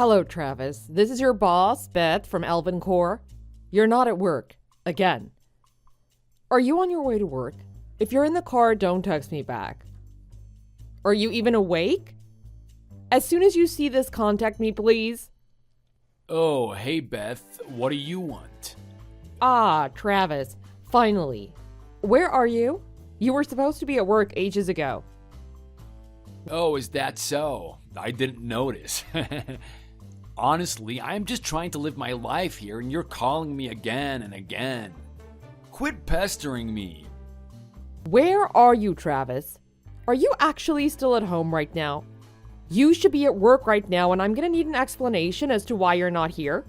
Hello, Travis. This is your boss, Beth, from Elven Core. You're not at work. Again. Are you on your way to work? If you're in the car, don't text me back. Are you even awake? As soon as you see this, contact me, please. Oh, hey Beth, what do you want? Ah, Travis. Finally. Where are you? You were supposed to be at work ages ago. Oh, is that so? I didn't notice. Honestly, I'm just trying to live my life here and you're calling me again and again. Quit pestering me. Where are you, Travis? Are you actually still at home right now? You should be at work right now, and I'm gonna need an explanation as to why you're not here.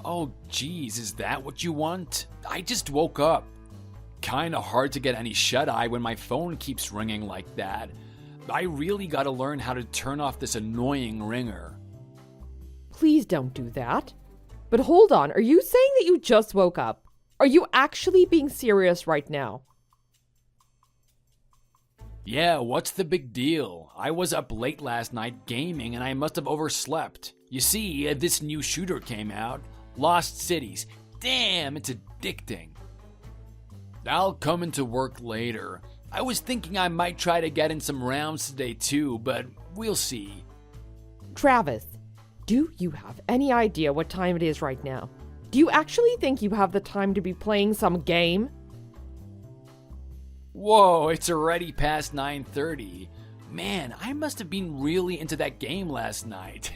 Oh, geez, is that what you want? I just woke up. Kinda hard to get any shut-eye when my phone keeps ringing like that. I really gotta learn how to turn off this annoying ringer. Please don't do that. But hold on, are you saying that you just woke up? Are you actually being serious right now? Yeah, what's the big deal? I was up late last night gaming and I must have overslept. You see, this new shooter came out, Lost Cities. Damn, it's addicting. I'll come into work later. I was thinking I might try to get in some rounds today too, but we'll see. Travis, do you have any idea what time it is right now? Do you actually think you have the time to be playing some game? Whoa, it's already past 9:30. Man, I must have been really into that game last night.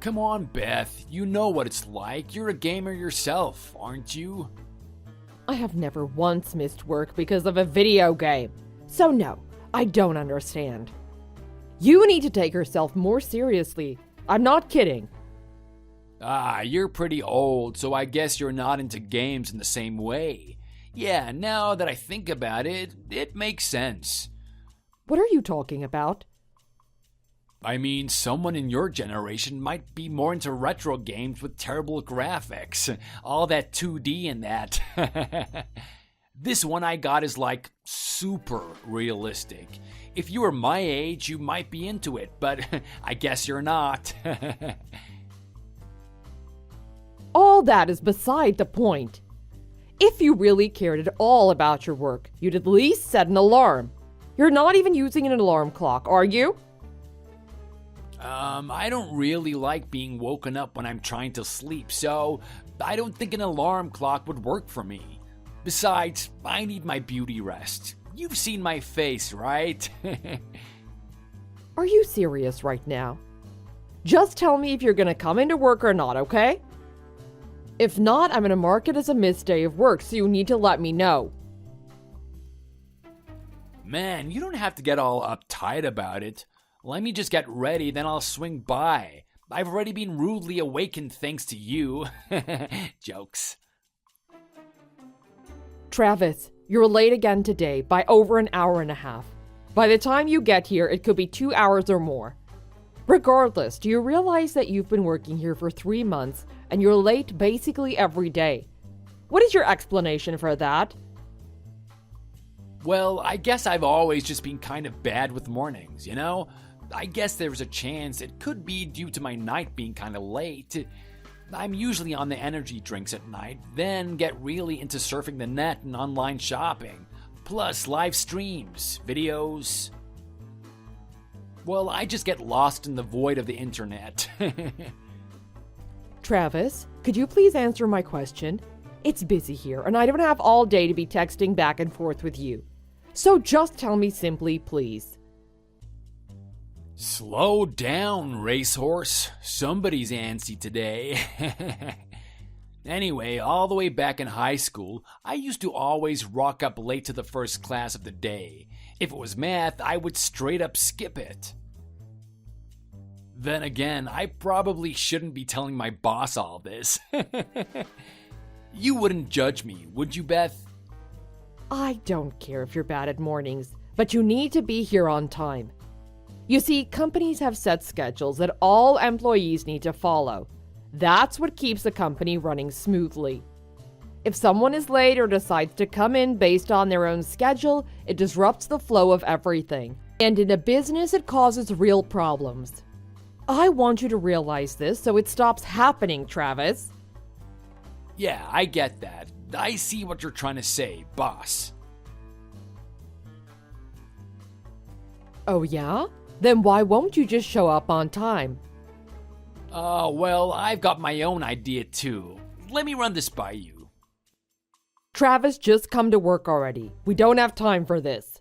Come on, Beth, you know what it's like. You're a gamer yourself, aren't you? I have never once missed work because of a video game. So no, I don't understand. You need to take yourself more seriously. I'm not kidding. Ah, you're pretty old, so I guess you're not into games in the same way. Yeah, now that I think about it, it makes sense. What are you talking about? I mean, someone in your generation might be more into retro games with terrible graphics. All that 2D and that. This one I got is like super realistic. If you were my age, you might be into it, but I guess you're not. All that is beside the point. If you really cared at all about your work, you'd at least set an alarm. You're not even using an alarm clock, are you? I don't really like being woken up when I'm trying to sleep, so I don't think an alarm clock would work for me. Besides, I need my beauty rest. You've seen my face, right? Are you serious right now? Just tell me if you're gonna come into work or not, okay? If not, I'm gonna mark it as a missed day of work, so you need to let me know. Man, you don't have to get all uptight about it. Let me just get ready, then I'll swing by. I've already been rudely awakened thanks to you. Jokes. Travis, you're late again today by over an hour and a half. By the time you get here, it could be 2 hours or more. Regardless, do you realize that you've been working here for 3 months and you're late basically every day? What is your explanation for that? Well, I guess I've always just been kind of bad with mornings, you know? I guess there's a chance it could be due to my night being kind of late. I'm usually on the energy drinks at night, then get really into surfing the net and online shopping. Plus live streams, videos. Well, I just get lost in the void of the internet. Travis, could you please answer my question? It's busy here, and I don't have all day to be texting back and forth with you. So just tell me simply, please. Slow down, racehorse. Somebody's antsy today. Anyway, all the way back in high school, I used to always rock up late to the first class of the day. If it was math, I would straight up skip it. Then again, I probably shouldn't be telling my boss all this. You wouldn't judge me, would you, Beth? I don't care if you're bad at mornings, but you need to be here on time. You see, companies have set schedules that all employees need to follow. That's what keeps a company running smoothly. If someone is late or decides to come in based on their own schedule, it disrupts the flow of everything. And in a business, it causes real problems. I want you to realize this so it stops happening, Travis. Yeah, I get that. I see what you're trying to say, boss. Oh yeah? Then why won't you just show up on time? Well, I've got my own idea too. Let me run this by you. Travis, just come to work already. We don't have time for this.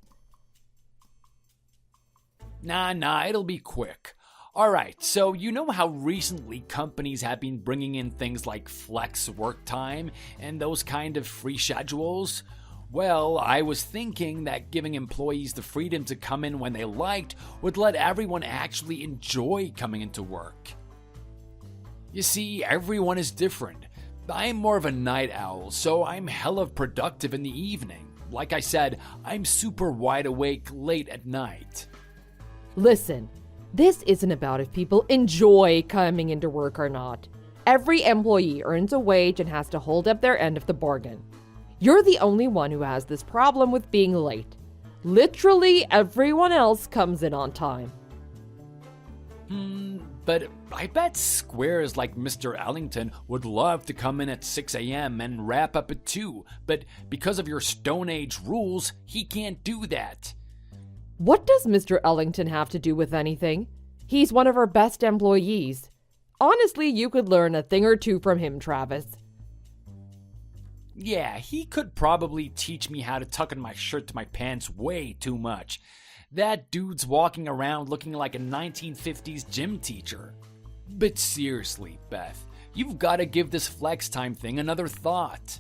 Nah, it'll be quick. Alright, so you know how recently companies have been bringing in things like flex work time and those kind of free schedules? Well, I was thinking that giving employees the freedom to come in when they liked would let everyone actually enjoy coming into work. You see, everyone is different. I'm more of a night owl, so I'm hella productive in the evening. Like I said, I'm super wide awake late at night. Listen, this isn't about if people enjoy coming into work or not. Every employee earns a wage and has to hold up their end of the bargain. You're the only one who has this problem with being late. Literally everyone else comes in on time. But I bet squares like Mr. Ellington would love to come in at 6 a.m. and wrap up at 2, but because of your Stone Age rules, he can't do that. What does Mr. Ellington have to do with anything? He's one of our best employees. Honestly, you could learn a thing or two from him, Travis. Yeah, he could probably teach me how to tuck in my shirt to my pants way too much. That dude's walking around looking like a 1950s gym teacher. But seriously, Beth, you've got to give this flex time thing another thought.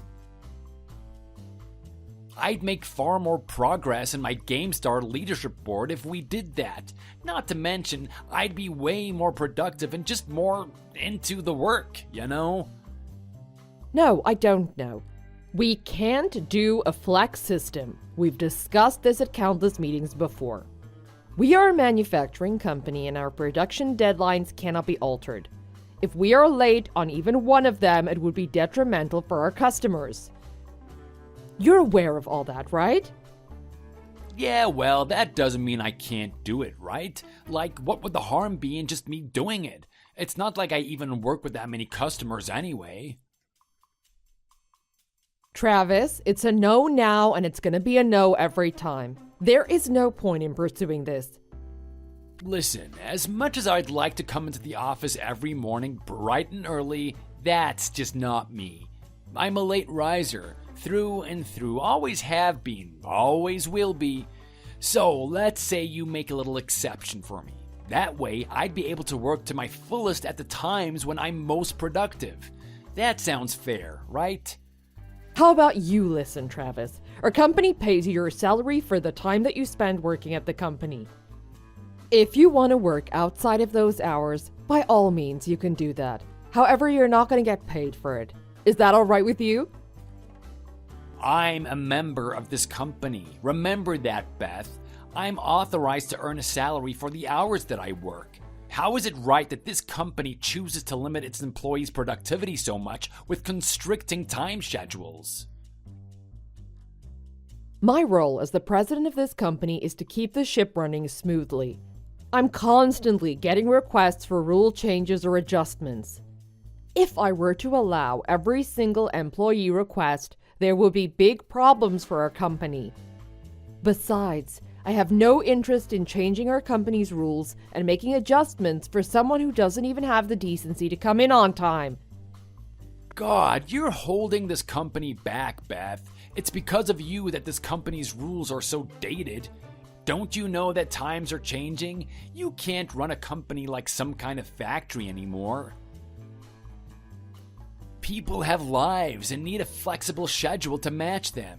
I'd make far more progress in my GameStar leadership board if we did that. Not to mention, I'd be way more productive and just more into the work, you know? No, I don't know. We can't do a flex system. We've discussed this at countless meetings before. We are a manufacturing company and our production deadlines cannot be altered. If we are late on even one of them, it would be detrimental for our customers. You're aware of all that, right? Yeah, well, that doesn't mean I can't do it, right? Like, what would the harm be in just me doing it? It's not like I even work with that many customers anyway. Travis, it's a no now and it's gonna be a no every time. There is no point in pursuing this. Listen, as much as I'd like to come into the office every morning bright and early, that's just not me. I'm a late riser, through and through, always have been, always will be. So let's say you make a little exception for me. That way, I'd be able to work to my fullest at the times when I'm most productive. That sounds fair, right? How about you listen, Travis? Our company pays you your salary for the time that you spend working at the company. If you want to work outside of those hours, by all means you can do that. However, you're not going to get paid for it. Is that all right with you? I'm a member of this company. Remember that, Beth. I'm authorized to earn a salary for the hours that I work. How is it right that this company chooses to limit its employees' productivity so much with constricting time schedules? My role as the president of this company is to keep the ship running smoothly. I'm constantly getting requests for rule changes or adjustments. If I were to allow every single employee request, there would be big problems for our company. Besides, I have no interest in changing our company's rules and making adjustments for someone who doesn't even have the decency to come in on time. God, you're holding this company back, Beth. It's because of you that this company's rules are so dated. Don't you know that times are changing? You can't run a company like some kind of factory anymore. People have lives and need a flexible schedule to match them.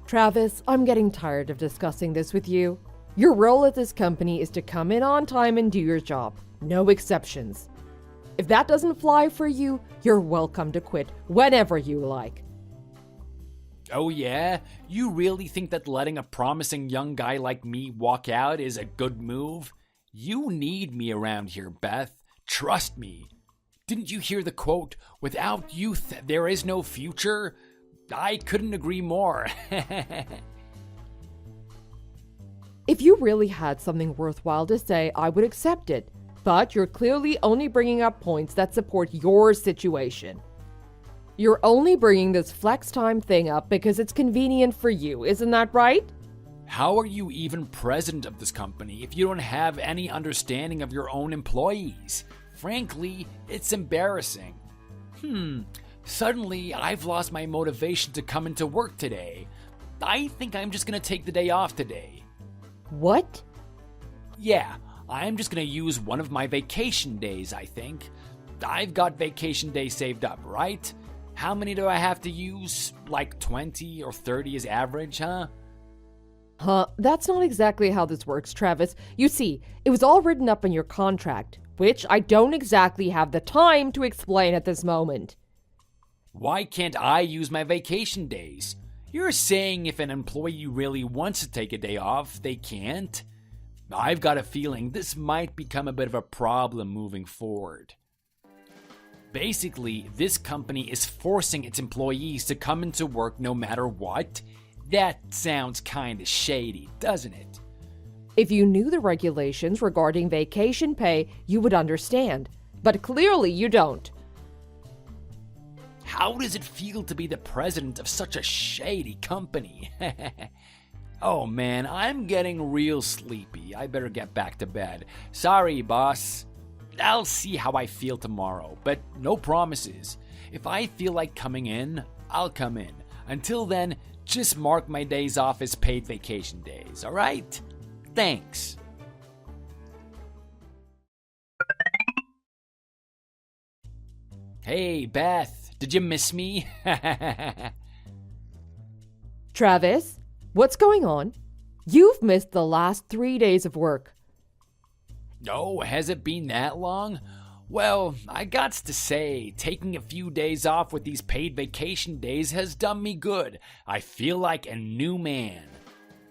Travis, I'm getting tired of discussing this with you. Your role at this company is to come in on time and do your job. No exceptions. If that doesn't fly for you, you're welcome to quit whenever you like. Oh yeah? You really think that letting a promising young guy like me walk out is a good move? You need me around here, Beth. Trust me. Didn't you hear the quote, "Without youth, there is no future"? I couldn't agree more. If you really had something worthwhile to say, I would accept it. But you're clearly only bringing up points that support your situation. You're only bringing this flex time thing up because it's convenient for you, isn't that right? How are you even president of this company if you don't have any understanding of your own employees? Frankly, it's embarrassing. Suddenly I've lost my motivation to come into work today. I think I'm just gonna take the day off today. What? Yeah, I'm just gonna use one of my vacation days, I think. I've got vacation days saved up, right? How many do I have to use? Like 20 or 30 is average, huh? That's not exactly how this works, Travis. You see, it was all written up in your contract, which I don't exactly have the time to explain at this moment. Why can't I use my vacation days? You're saying if an employee really wants to take a day off, they can't? I've got a feeling this might become a bit of a problem moving forward. Basically, this company is forcing its employees to come into work no matter what. That sounds kinda shady, doesn't it? If you knew the regulations regarding vacation pay, you would understand. But clearly you don't. How does it feel to be the president of such a shady company? Oh man, I'm getting real sleepy. I better get back to bed. Sorry, boss. I'll see how I feel tomorrow, but no promises. If I feel like coming in, I'll come in. Until then, just mark my days off as paid vacation days, alright? Thanks. Hey, Beth, did you miss me? Travis, what's going on? You've missed the last 3 days of work. Oh, has it been that long? Well, I gots to say, taking a few days off with these paid vacation days has done me good. I feel like a new man.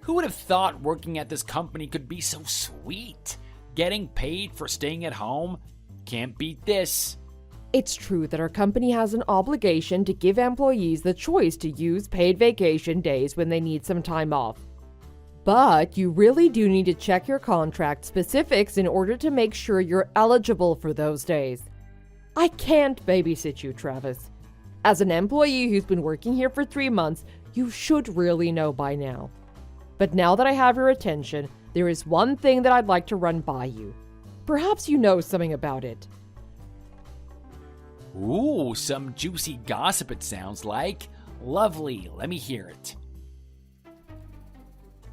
Who would have thought working at this company could be so sweet? Getting paid for staying at home? Can't beat this. It's true that our company has an obligation to give employees the choice to use paid vacation days when they need some time off. But you really do need to check your contract specifics in order to make sure you're eligible for those days. I can't babysit you, Travis. As an employee who's been working here for 3 months, you should really know by now. But now that I have your attention, there is one thing that I'd like to run by you. Perhaps you know something about it. Ooh, some juicy gossip it sounds like. Lovely, let me hear it.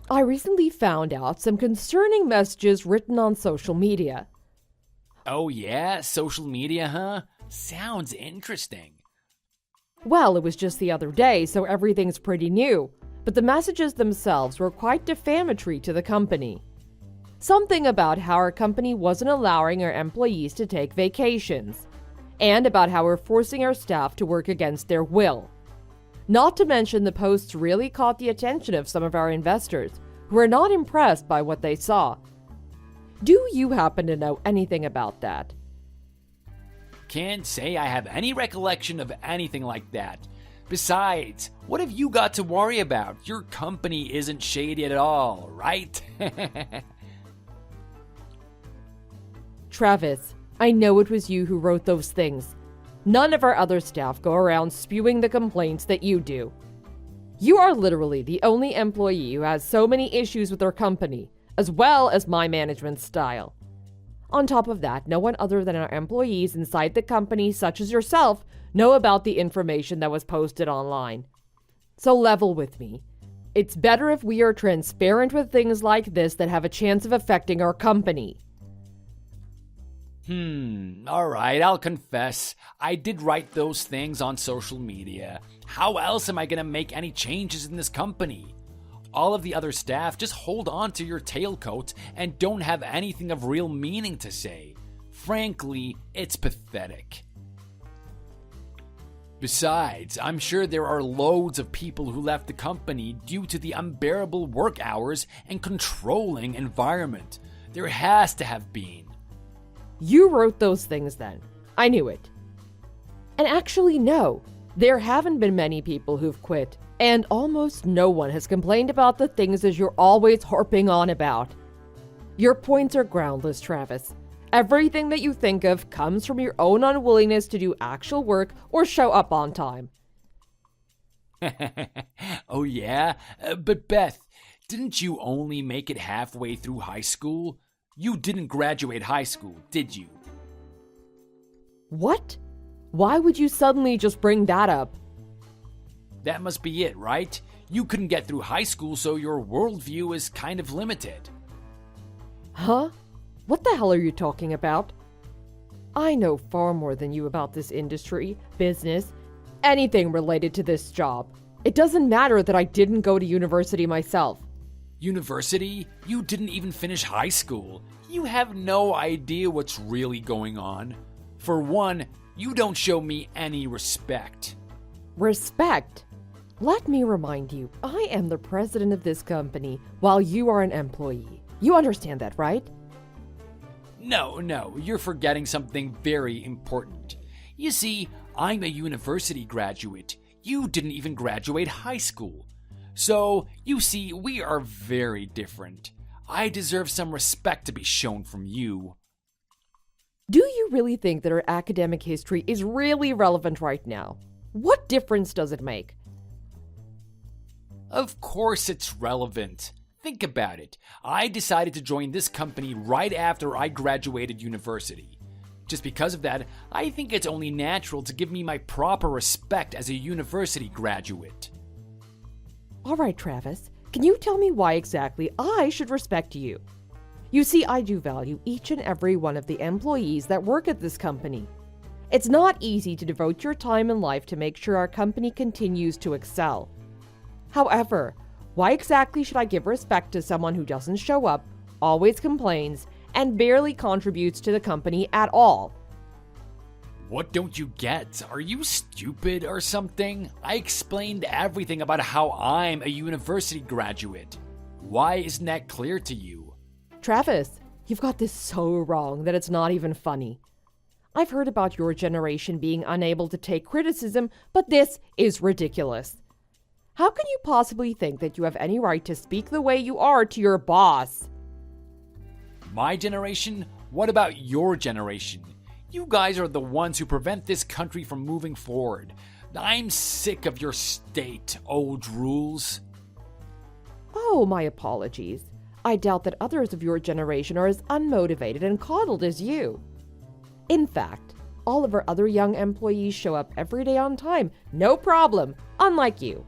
I recently found out some concerning messages written on social media. Oh yeah, social media, huh? Sounds interesting. Well, it was just the other day, so everything's pretty new. But the messages themselves were quite defamatory to the company. Something about how our company wasn't allowing our employees to take vacations. And about how we're forcing our staff to work against their will. Not to mention the posts really caught the attention of some of our investors, who are not impressed by what they saw. Do you happen to know anything about that? Can't say I have any recollection of anything like that. Besides, what have you got to worry about? Your company isn't shady at all, right? Travis, I know it was you who wrote those things. None of our other staff go around spewing the complaints that you do. You are literally the only employee who has so many issues with our company, as well as my management style. On top of that, no one other than our employees inside the company, such as yourself, know about the information that was posted online. So level with me. It's better if we are transparent with things like this that have a chance of affecting our company. Alright, I'll confess. I did write those things on social media. How else am I gonna make any changes in this company? All of the other staff just hold on to your tailcoat and don't have anything of real meaning to say. Frankly, it's pathetic. Besides, I'm sure there are loads of people who left the company due to the unbearable work hours and controlling environment. There has to have been. You wrote those things then. I knew it. And actually, no. There haven't been many people who've quit. And almost no one has complained about the things that you're always harping on about. Your points are groundless, Travis. Everything that you think of comes from your own unwillingness to do actual work or show up on time. Oh yeah? But Beth, didn't you only make it halfway through high school? You didn't graduate high school, did you? What? Why would you suddenly just bring that up? That must be it, right? You couldn't get through high school, so your worldview is kind of limited. Huh? What the hell are you talking about? I know far more than you about this industry, business, anything related to this job. It doesn't matter that I didn't go to university myself. University? You didn't even finish high school. You have no idea what's really going on. For one, you don't show me any respect. Respect? Let me remind you, I am the president of this company while you are an employee. You understand that, right? No, you're forgetting something very important. You see, I'm a university graduate. You didn't even graduate high school. So, you see, we are very different. I deserve some respect to be shown from you. Do you really think that our academic history is really relevant right now? What difference does it make? Of course it's relevant. Think about it. I decided to join this company right after I graduated university. Just because of that, I think it's only natural to give me my proper respect as a university graduate. All right, Travis, can you tell me why exactly I should respect you? You see, I do value each and every one of the employees that work at this company. It's not easy to devote your time and life to make sure our company continues to excel. However, why exactly should I give respect to someone who doesn't show up, always complains, and barely contributes to the company at all? What don't you get? Are you stupid or something? I explained everything about how I'm a university graduate. Why isn't that clear to you? Travis, you've got this so wrong that it's not even funny. I've heard about your generation being unable to take criticism, but this is ridiculous. How can you possibly think that you have any right to speak the way you are to your boss? My generation? What about your generation? You guys are the ones who prevent this country from moving forward. I'm sick of your state, old rules. Oh, my apologies. I doubt that others of your generation are as unmotivated and coddled as you. In fact, all of our other young employees show up every day on time, no problem, unlike you.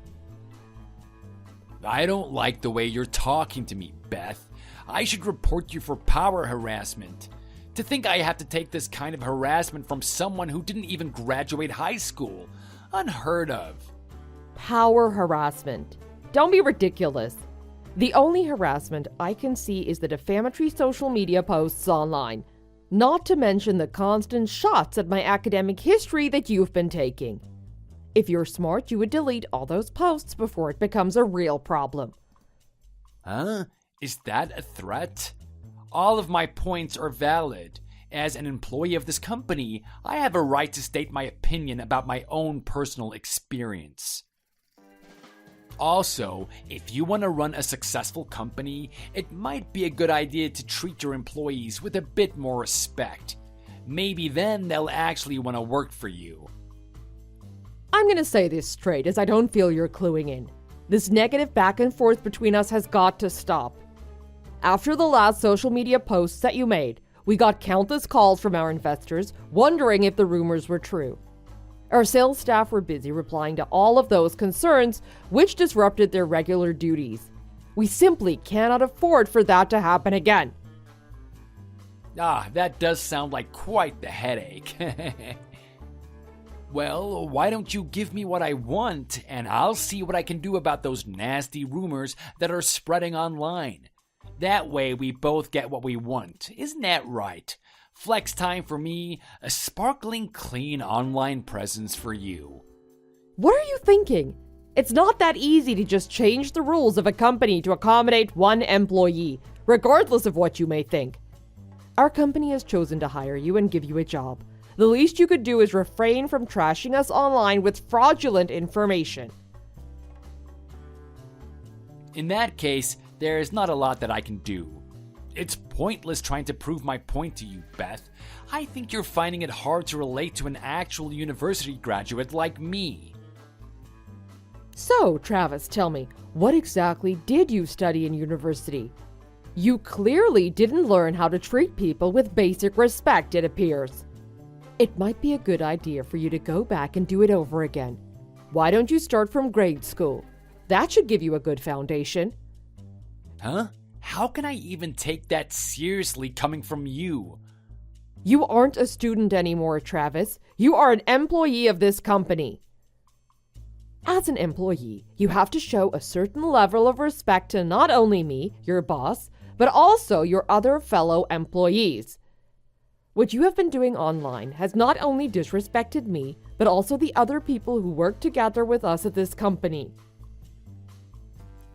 I don't like the way you're talking to me, Beth. I should report you for power harassment. To think I have to take this kind of harassment from someone who didn't even graduate high school. Unheard of. Power harassment. Don't be ridiculous. The only harassment I can see is the defamatory social media posts online, not to mention the constant shots at my academic history that you've been taking. If you're smart, you would delete all those posts before it becomes a real problem. Huh? Is that a threat? All of my points are valid. As an employee of this company, I have a right to state my opinion about my own personal experience. Also, if you want to run a successful company, it might be a good idea to treat your employees with a bit more respect. Maybe then they'll actually want to work for you. I'm gonna say this straight, as I don't feel you're cluing in. This negative back and forth between us has got to stop. After the last social media posts that you made, we got countless calls from our investors wondering if the rumors were true. Our sales staff were busy replying to all of those concerns, which disrupted their regular duties. We simply cannot afford for that to happen again. That does sound like quite the headache. Well, why don't you give me what I want, and I'll see what I can do about those nasty rumors that are spreading online. That way we both get what we want. Isn't that right? Flex time for me, a sparkling clean online presence for you. What are you thinking? It's not that easy to just change the rules of a company to accommodate one employee, regardless of what you may think. Our company has chosen to hire you and give you a job. The least you could do is refrain from trashing us online with fraudulent information. In that case, there's not a lot that I can do. It's pointless trying to prove my point to you, Beth. I think you're finding it hard to relate to an actual university graduate like me. So, Travis, tell me, what exactly did you study in university? You clearly didn't learn how to treat people with basic respect, it appears. It might be a good idea for you to go back and do it over again. Why don't you start from grade school? That should give you a good foundation. Huh? How can I even take that seriously coming from you? You aren't a student anymore, Travis. You are an employee of this company. As an employee, you have to show a certain level of respect to not only me, your boss, but also your other fellow employees. What you have been doing online has not only disrespected me, but also the other people who work together with us at this company.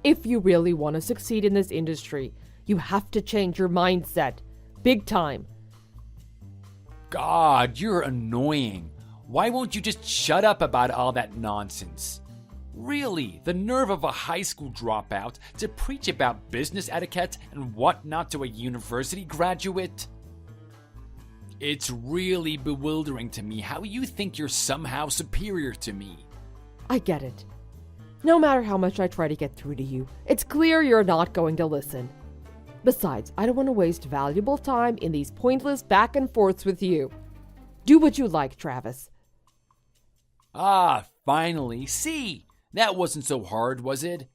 If you really want to succeed in this industry, you have to change your mindset. Big time. God, you're annoying. Why won't you just shut up about all that nonsense? Really, the nerve of a high school dropout to preach about business etiquette and whatnot to a university graduate? It's really bewildering to me how you think you're somehow superior to me. I get it. No matter how much I try to get through to you, it's clear you're not going to listen. Besides, I don't want to waste valuable time in these pointless back and forths with you. Do what you like, Travis. Ah, finally. See, that wasn't so hard, was it?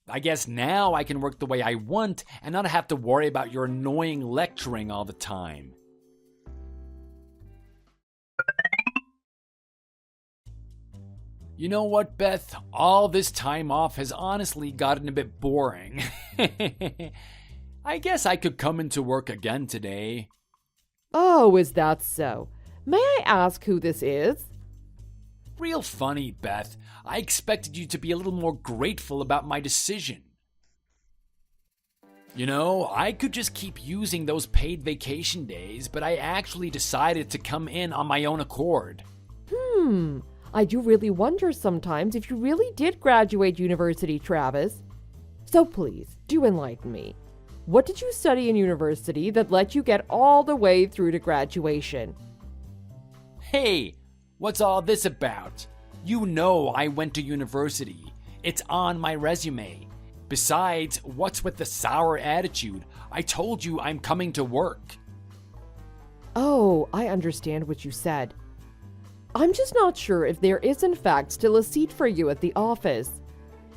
I guess now I can work the way I want and not have to worry about your annoying lecturing all the time. You know what, Beth? All this time off has honestly gotten a bit boring. I guess I could come into work again today. Oh, is that so? May I ask who this is? Real funny, Beth. I expected you to be a little more grateful about my decision. You know, I could just keep using those paid vacation days, but I actually decided to come in on my own accord. I do really wonder sometimes if you really did graduate university, Travis. So please, do enlighten me. What did you study in university that let you get all the way through to graduation? Hey, what's all this about? You know I went to university. It's on my resume. Besides, what's with the sour attitude? I told you I'm coming to work. Oh, I understand what you said. I'm just not sure if there is in fact still a seat for you at the office.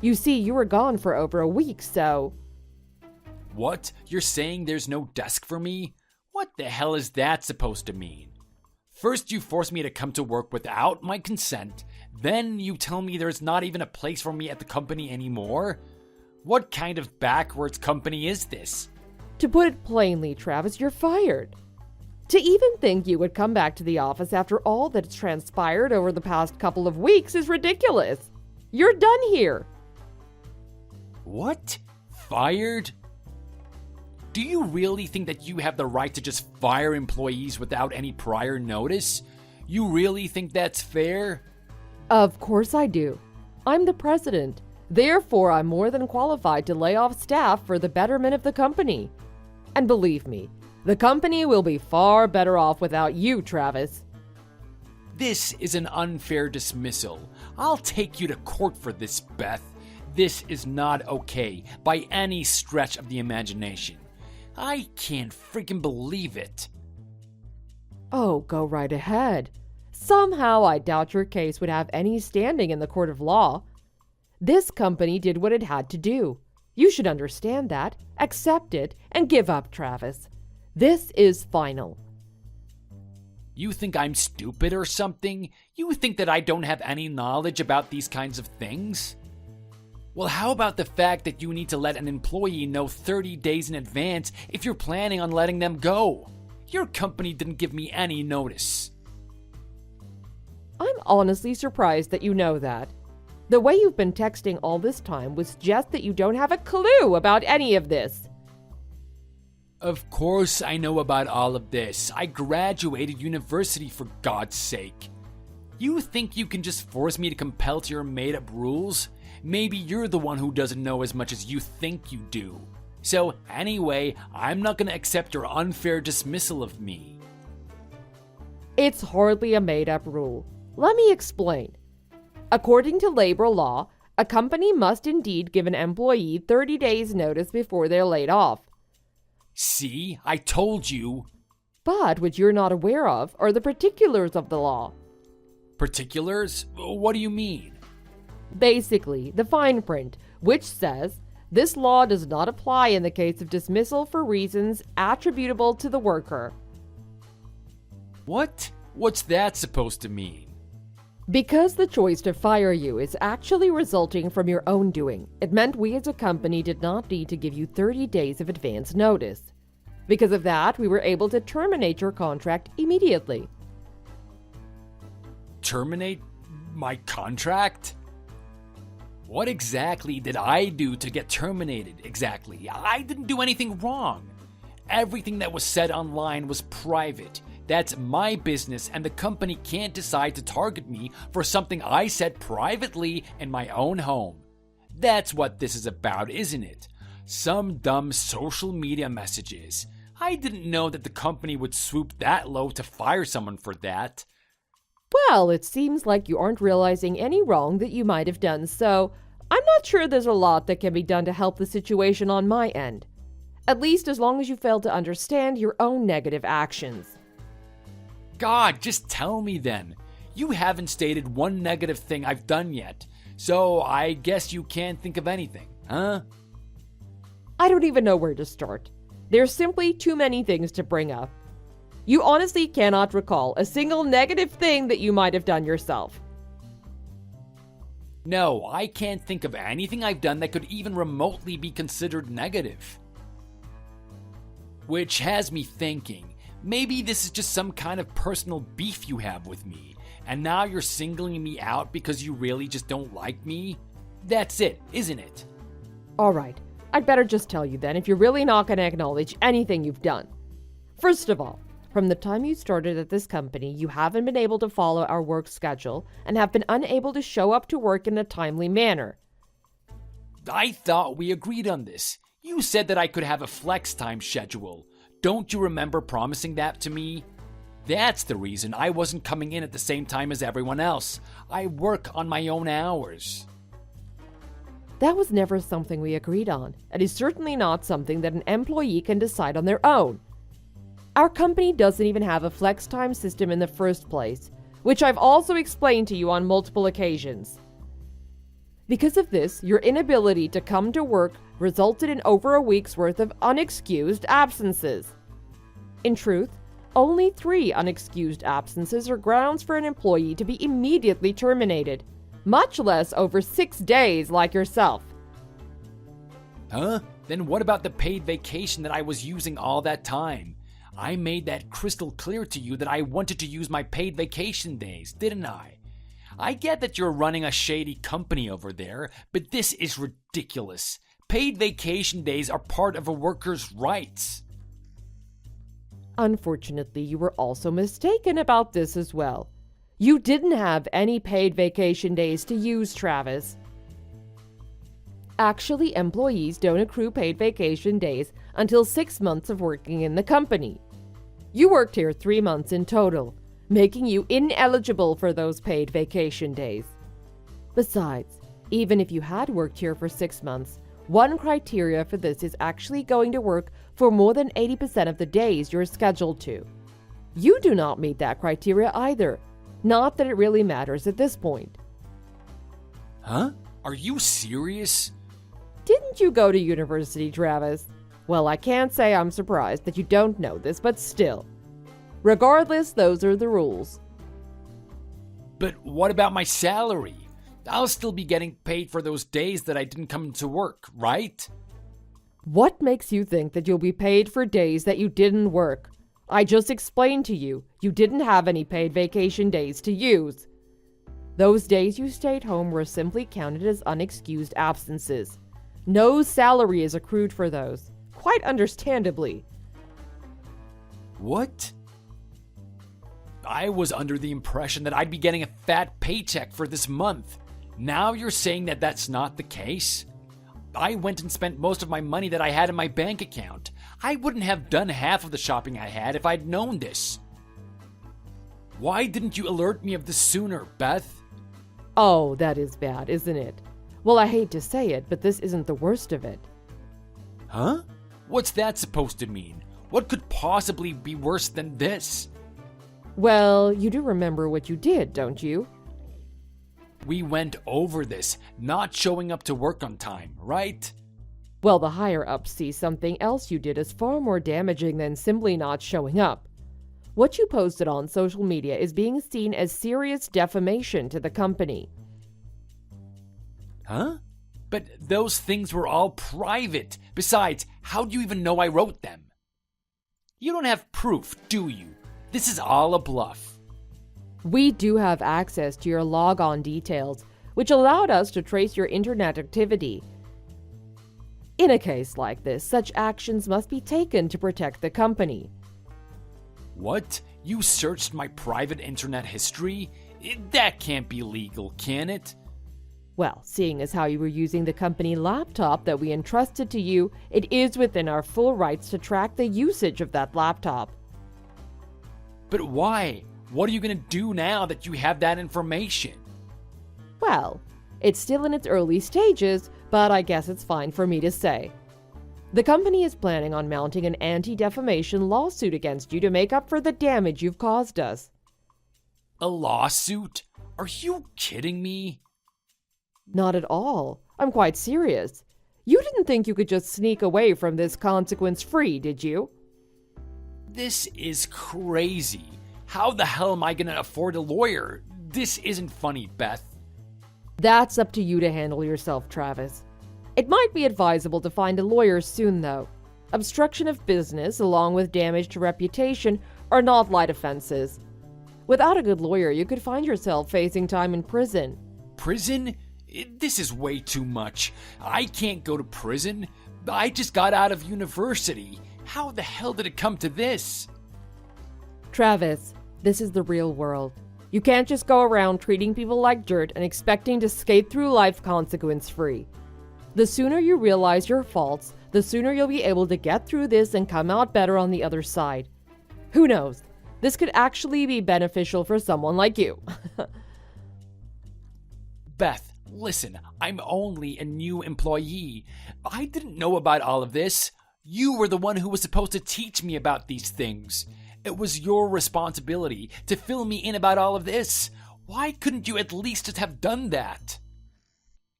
You see, you were gone for over a week, so... What? You're saying there's no desk for me? What the hell is that supposed to mean? First you force me to come to work without my consent, then you tell me there's not even a place for me at the company anymore? What kind of backwards company is this? To put it plainly, Travis, you're fired. To even think you would come back to the office after all that's transpired over the past couple of weeks is ridiculous. You're done here. What? Fired? Do you really think that you have the right to just fire employees without any prior notice? You really think that's fair? Of course I do. I'm the president. Therefore, I'm more than qualified to lay off staff for the betterment of the company. And believe me, the company will be far better off without you, Travis. This is an unfair dismissal. I'll take you to court for this, Beth. This is not okay by any stretch of the imagination. I can't freaking believe it. Oh, go right ahead. Somehow I doubt your case would have any standing in the court of law. This company did what it had to do. You should understand that, accept it, and give up, Travis. This is final. You think I'm stupid or something? You think that I don't have any knowledge about these kinds of things? Well, how about the fact that you need to let an employee know 30 days in advance if you're planning on letting them go? Your company didn't give me any notice. I'm honestly surprised that you know that. The way you've been texting all this time would suggest that you don't have a clue about any of this. Of course I know about all of this. I graduated university, for God's sake. You think you can just force me to compel to your made-up rules? Maybe you're the one who doesn't know as much as you think you do. So anyway, I'm not going to accept your unfair dismissal of me. It's hardly a made-up rule. Let me explain. According to labor law, a company must indeed give an employee 30 days' notice before they're laid off. See, I told you. But what you're not aware of are the particulars of the law. Particulars? What do you mean? Basically, the fine print, which says, this law does not apply in the case of dismissal for reasons attributable to the worker. What? What's that supposed to mean? Because the choice to fire you is actually resulting from your own doing, it meant we as a company did not need to give you 30 days of advance notice. Because of that, we were able to terminate your contract immediately. Terminate my contract? What exactly did I do to get terminated exactly? I didn't do anything wrong. Everything that was said online was private. That's my business, and the company can't decide to target me for something I said privately in my own home. That's what this is about, isn't it? Some dumb social media messages. I didn't know that the company would swoop that low to fire someone for that. Well, it seems like you aren't realizing any wrong that you might have done, so I'm not sure there's a lot that can be done to help the situation on my end. At least as long as you fail to understand your own negative actions. God, just tell me then. You haven't stated one negative thing I've done yet, so I guess you can't think of anything, huh? I don't even know where to start. There's simply too many things to bring up. You honestly cannot recall a single negative thing that you might have done yourself. No, I can't think of anything I've done that could even remotely be considered negative. Which has me thinking, maybe this is just some kind of personal beef you have with me, and now you're singling me out because you really just don't like me? That's it, isn't it? Alright, I'd better just tell you then if you're really not going to acknowledge anything you've done. First of all, from the time you started at this company, you haven't been able to follow our work schedule and have been unable to show up to work in a timely manner. I thought we agreed on this. You said that I could have a flex time schedule. Don't you remember promising that to me? That's the reason I wasn't coming in at the same time as everyone else. I work on my own hours. That was never something we agreed on. It is certainly not something that an employee can decide on their own. Our company doesn't even have a flex time system in the first place, which I've also explained to you on multiple occasions. Because of this, your inability to come to work resulted in over a week's worth of unexcused absences. In truth, only 3 unexcused absences are grounds for an employee to be immediately terminated, much less over 6 days like yourself. Huh? Then what about the paid vacation that I was using all that time? I made that crystal clear to you that I wanted to use my paid vacation days, didn't I? I get that you're running a shady company over there, but this is ridiculous. Paid vacation days are part of a worker's rights. Unfortunately, you were also mistaken about this as well. You didn't have any paid vacation days to use, Travis. Actually, employees don't accrue paid vacation days until 6 months of working in the company. You worked here 3 months in total, making you ineligible for those paid vacation days. Besides, even if you had worked here for 6 months, one criteria for this is actually going to work for more than 80% of the days you're scheduled to. You do not meet that criteria either. Not that it really matters at this point. Huh? Are you serious? Didn't you go to university, Travis? Well, I can't say I'm surprised that you don't know this, but still. Regardless, those are the rules. But what about my salary? I'll still be getting paid for those days that I didn't come to work, right? What makes you think that you'll be paid for days that you didn't work? I just explained to you, you didn't have any paid vacation days to use. Those days you stayed home were simply counted as unexcused absences. No salary is accrued for those, quite understandably. What? I was under the impression that I'd be getting a fat paycheck for this month. Now you're saying that that's not the case? I went and spent most of my money that I had in my bank account. I wouldn't have done half of the shopping I had if I'd known this. Why didn't you alert me of this sooner, Beth? Oh, that is bad, isn't it? Well, I hate to say it, but this isn't the worst of it. Huh? What's that supposed to mean? What could possibly be worse than this? Well, you do remember what you did, don't you? We went over this, not showing up to work on time, right? Well, the higher-ups see something else you did as far more damaging than simply not showing up. What you posted on social media is being seen as serious defamation to the company. Huh? But those things were all private. Besides, how do you even know I wrote them? You don't have proof, do you? This is all a bluff. We do have access to your logon details, which allowed us to trace your internet activity. In a case like this, such actions must be taken to protect the company. What? You searched my private internet history? That can't be legal, can it? Well, seeing as how you were using the company laptop that we entrusted to you, it is within our full rights to track the usage of that laptop. But why? What are you going to do now that you have that information? Well, it's still in its early stages, but I guess it's fine for me to say. The company is planning on mounting an anti-defamation lawsuit against you to make up for the damage you've caused us. A lawsuit? Are you kidding me? Not at all. I'm quite serious. You didn't think you could just sneak away from this consequence-free, did you? This is crazy. How the hell am I going to afford a lawyer? This isn't funny, Beth. That's up to you to handle yourself, Travis. It might be advisable to find a lawyer soon, though. Obstruction of business, along with damage to reputation, are not light offenses. Without a good lawyer, you could find yourself facing time in prison. Prison? This is way too much. I can't go to prison. I just got out of university. How the hell did it come to this? Travis, this is the real world. You can't just go around treating people like dirt and expecting to skate through life consequence-free. The sooner you realize your faults, the sooner you'll be able to get through this and come out better on the other side. Who knows? This could actually be beneficial for someone like you. Beth, listen, I'm only a new employee. I didn't know about all of this. You were the one who was supposed to teach me about these things. It was your responsibility to fill me in about all of this. Why couldn't you at least just have done that?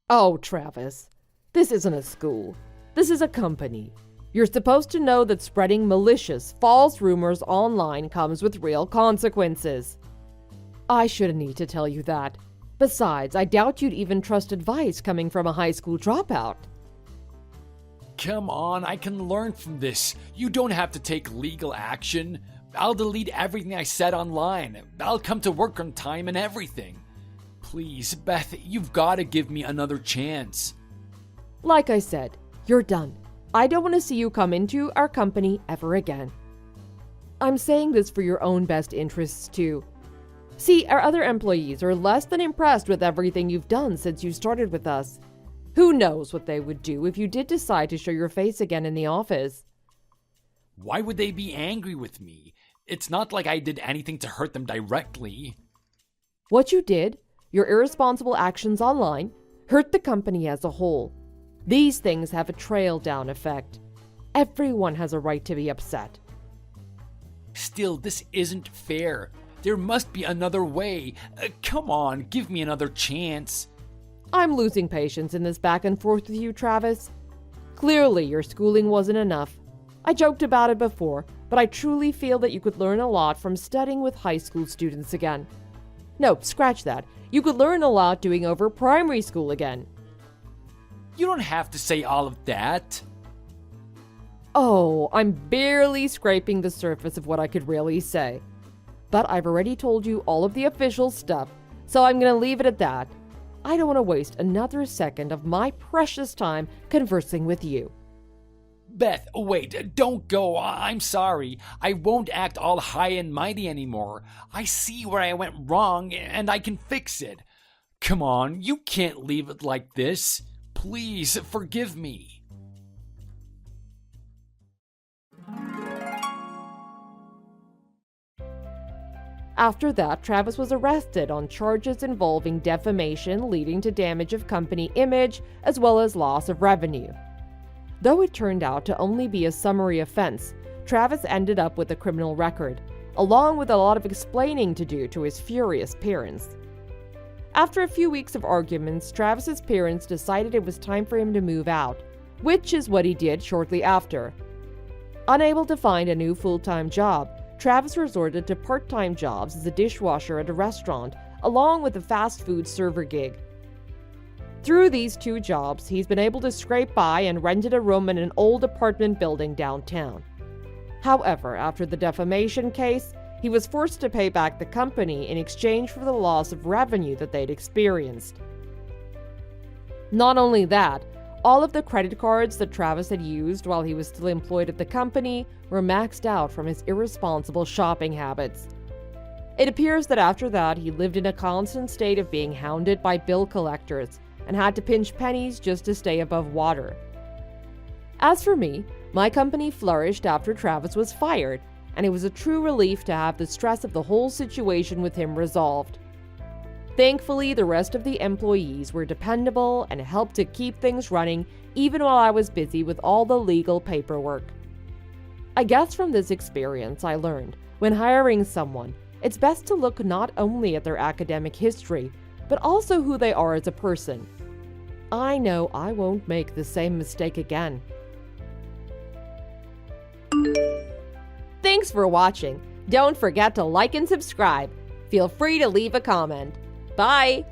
Oh, Travis, this isn't a school. This is a company. You're supposed to know that spreading malicious, false rumors online comes with real consequences. I shouldn't need to tell you that. Besides, I doubt you'd even trust advice coming from a high school dropout. Come on, I can learn from this. You don't have to take legal action. I'll delete everything I said online. I'll come to work on time and everything. Please, Beth, you've got to give me another chance. Like I said, you're done. I don't want to see you come into our company ever again. I'm saying this for your own best interests, too. See, our other employees are less than impressed with everything you've done since you started with us. Who knows what they would do if you did decide to show your face again in the office? Why would they be angry with me? It's not like I did anything to hurt them directly. What you did, your irresponsible actions online, hurt the company as a whole. These things have a trail-down effect. Everyone has a right to be upset. Still, this isn't fair. There must be another way. Come on, give me another chance. I'm losing patience in this back and forth with you, Travis. Clearly, your schooling wasn't enough. I joked about it before, but I truly feel that you could learn a lot from studying with high school students again. Nope, scratch that. You could learn a lot doing over primary school again. You don't have to say all of that. Oh, I'm barely scraping the surface of what I could really say. But I've already told you all of the official stuff, so I'm going to leave it at that. I don't want to waste another second of my precious time conversing with you. Beth, wait, don't go. I'm sorry. I won't act all high and mighty anymore. I see where I went wrong, and I can fix it. Come on, you can't leave it like this. Please forgive me. After that, Travis was arrested on charges involving defamation leading to damage of company image as well as loss of revenue. Though it turned out to only be a summary offense, Travis ended up with a criminal record, along with a lot of explaining to do to his furious parents. After a few weeks of arguments, Travis's parents decided it was time for him to move out, which is what he did shortly after. Unable to find a new full-time job, Travis resorted to part-time jobs as a dishwasher at a restaurant, along with a fast food server gig. Through these two jobs, he's been able to scrape by and rented a room in an old apartment building downtown. However, after the defamation case, he was forced to pay back the company in exchange for the loss of revenue that they'd experienced. Not only that, all of the credit cards that Travis had used while he was still employed at the company were maxed out from his irresponsible shopping habits. It appears that after that, he lived in a constant state of being hounded by bill collectors and had to pinch pennies just to stay above water. As for me, my company flourished after Travis was fired, and it was a true relief to have the stress of the whole situation with him resolved. Thankfully, the rest of the employees were dependable and helped to keep things running even while I was busy with all the legal paperwork. I guess from this experience I learned, when hiring someone, it's best to look not only at their academic history, but also who they are as a person. I know I won't make the same mistake again. Thanks for watching. Don't forget to like and subscribe. Feel free to leave a comment. Bye!